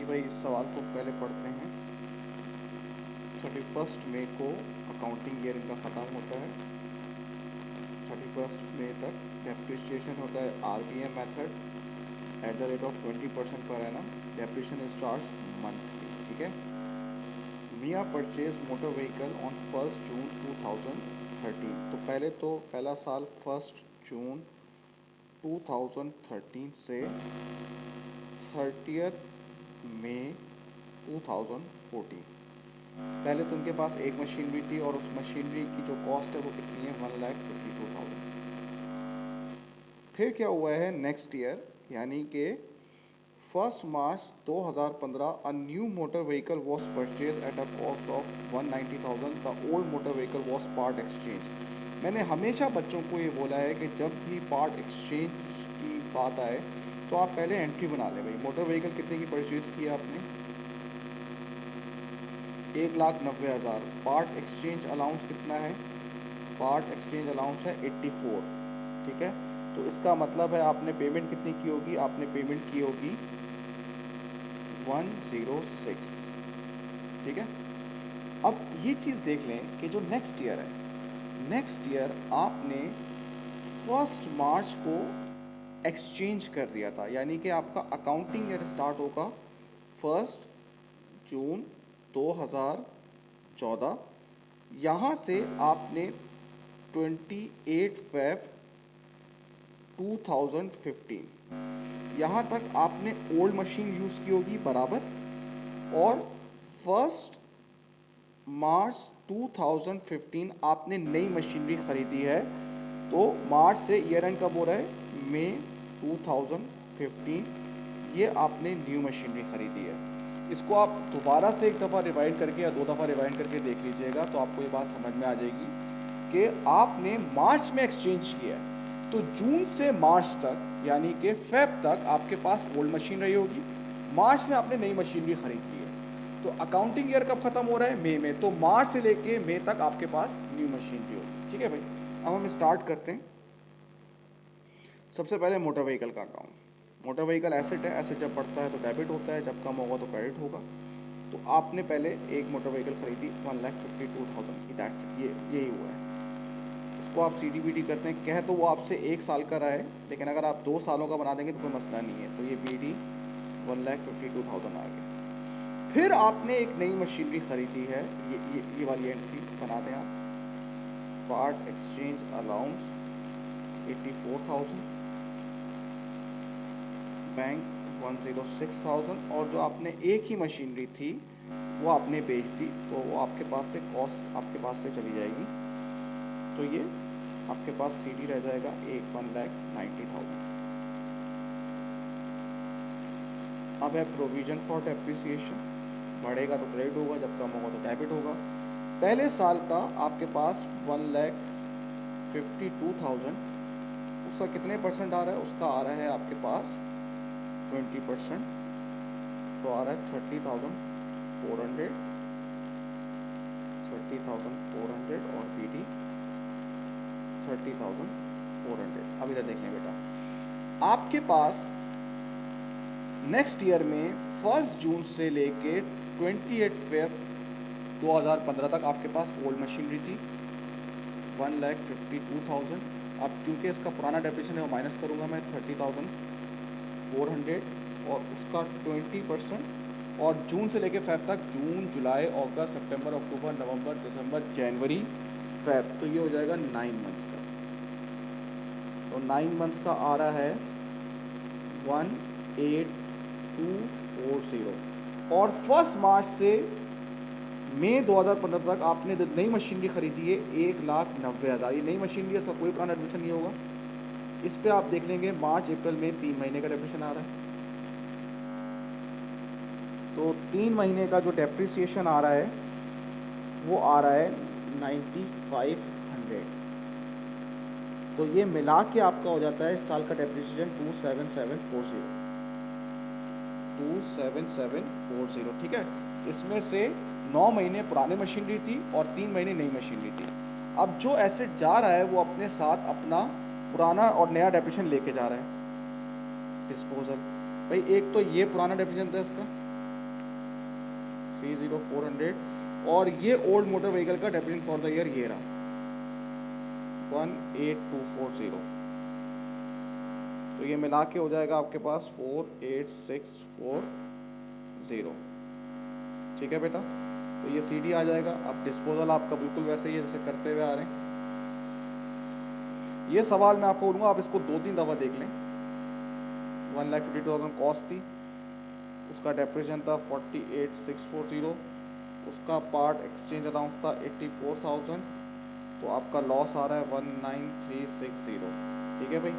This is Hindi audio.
भाई इस सवाल को पहले पढ़ते हैं। 31 मई को अकाउंटिंग ईयर इनका ख़त्म होता है। 31 मई तक डेप्रिसिएशन होता है RBM method at the rate of 20% per annum. Depreciation is charge monthly. ठीक है। मिया परचेज मोटर व्हीकल ऑन 1 जून 2013। तो पहला साल 1 जून 2013 से 30 मई 2014। पहले तो उनके पास एक मशीनरी थी और उस मशीनरी की जो कॉस्ट है वो कितनी है, 1,52,000। फिर क्या हुआ है नेक्स्ट ईयर, यानी कि 1 मार्च 2015 a new motor vehicle was purchase at a cost of 190,000। The old motor vehicle was part exchange. मैंने हमेशा बच्चों को ये बोला है कि जब भी पार्ट एक्सचेंज की बात आए तो आप पहले एंट्री बना लें। भाई मोटर व्हीकल कितने की परचेज की आपने, 1,90,000। पार्ट एक्सचेंज अलाउंस कितना है, पार्ट एक्सचेंज अलाउंस है 84। ठीक है। तो इसका मतलब है आपने पेमेंट कितनी की होगी, आपने पेमेंट की होगी 106। ठीक है। अब ये चीज़ देख लें कि जो नेक्स्ट ईयर है, नेक्स्ट ईयर आपने 1 मार्च को एक्सचेंज कर दिया था, यानी कि आपका अकाउंटिंग ईयर स्टार्ट होगा 1 जून 2014। यहाँ से आपने 28 फरवरी 2015 यहाँ तक आपने ओल्ड मशीन यूज़ की होगी बराबर। और 1 मार्च 2015 आपने नई मशीनरी ख़रीदी है। तो मार्च से ईयर एंड कब हो रहा है, मई 2015, ये आपने न्यू मशीनरी ख़रीदी है। इसको आप दोबारा से एक दफ़ा रिवाइंड करके या 2 दफ़ा रिवाइंड करके देख लीजिएगा तो आपको ये बात समझ में आ जाएगी कि आपने मार्च में एक्सचेंज किया है। तो जून से मार्च तक यानी कि फेब तक आपके पास ओल्ड मशीन रही होगी, मार्च में आपने नई मशीनरी खरीदी है। तो अकाउंटिंग ईयर कब खत्म हो रहा है, मई में। तो मार्च से लेके मई तक आपके पास न्यू मशीनरी होगी। ठीक है भाई, अब हम स्टार्ट करते हैं। सबसे पहले मोटर व्हीकल का अकाउंट। मोटर व्हीकल एसेट है, एसेट जब बढ़ता है तो डेबिट होता है, जब कम होगा तो क्रेडिट होगा। तो आपने पहले एक मोटर व्हीकल खरीदी 1,52,000 की, दैट्स ये यही हुआ है। इसको आप CDBD करते हैं, कह तो वो आपसे 1 साल का रहा है, लेकिन अगर आप 2 सालों का बना देंगे तो कोई मसला नहीं है। तो ये BD 1,52,000 आ गया। फिर आपने एक नई मशीनरी खरीदी है, ये वाली एंट्री बना दें आप। Part exchange allowance 84,000, bank 106,000। और जो आपने एक ही मशीनरी थी वो आपने बेच दी, तो वो आपके पास से कॉस्ट आपके पास से चली जाएगी। तो ये आपके पास CD रह जाएगा 1,90,000। अब है प्रोविजन फॉर डेप्रिसिएशन। बढ़ेगा तो क्रेडिट होगा, जब कम होगा तो डेबिट होगा। पहले साल का आपके पास 1,52,000, उसका कितने परसेंट आ रहा है, उसका आ रहा है आपके पास 20%। तो आ रहा है 30,400, 30,400 और BD 30,400। अब इधर देख लें बेटा, आपके पास नेक्स्ट ईयर में 1 जून से लेके 28 फरवरी 2015 तक आपके पास ओल्ड मशीनरी थी 1,52,000। अब क्योंकि इसका पुराना डेप्रिसिएशन है वो माइनस करूँगा मैं 30,400 और उसका 20%। और जून से लेके फेब तक, जून जुलाई अगस्त सितंबर अक्टूबर नवंबर दिसंबर जनवरी फेब, तो ये हो जाएगा 9 मंथ्स का। तो 9 मंथ्स का आ रहा है 1,82,400। और 1 मार्च से मई 2015 तक आपने नई मशीनरी खरीदी है 1,90,000। ये नई मशीनरी है, इसका कोई पुराना एडमिशन नहीं होगा। इस पे आप देख लेंगे मार्च अप्रैल में 3 महीने का डेप्रिसिएशन आ रहा है। तो 3 महीने का जो डेप्रिसिएशन आ रहा है वो आ रहा है 9,500। तो ये मिला के आपका हो जाता है इस साल का डेप्रिसिएशन 27740। ठीक है। इसमें से 9 महीने पुराने मशीनरी थी और 3 महीने नई मशीनरी थी। अब जो एसेट जा रहा है वो अपने साथ अपना पुराना और नया डेप्रिसिएशन लेके जा रहा है। डिस्पोजल, भाई एक तो ये पुराना डेप्रिसिएशन था इसका, 30,400 और ये ओल्ड मोटर व्हीकल का डेप्रिसिएशन फॉर द ईयर ये रहा 18240। तो ये मिला के हो जाएगा आपके पास 48640। ठीक है बेटा, तो ये CD आ जाएगा। अब डिस्पोजल आपका बिल्कुल वैसे ही है जैसे करते हुए आ रहे हैं। ये सवाल मैं आपको बोलूँगा आप इसको 2-3 दफ़ा देख लें। 1,52,000 कॉस्ट थी, उसका डेप्रिसिएशन था 48,640, उसका पार्ट एक्सचेंज अलाउंस था 84,000, तो आपका लॉस आ रहा है 19,360। ठीक है भाई।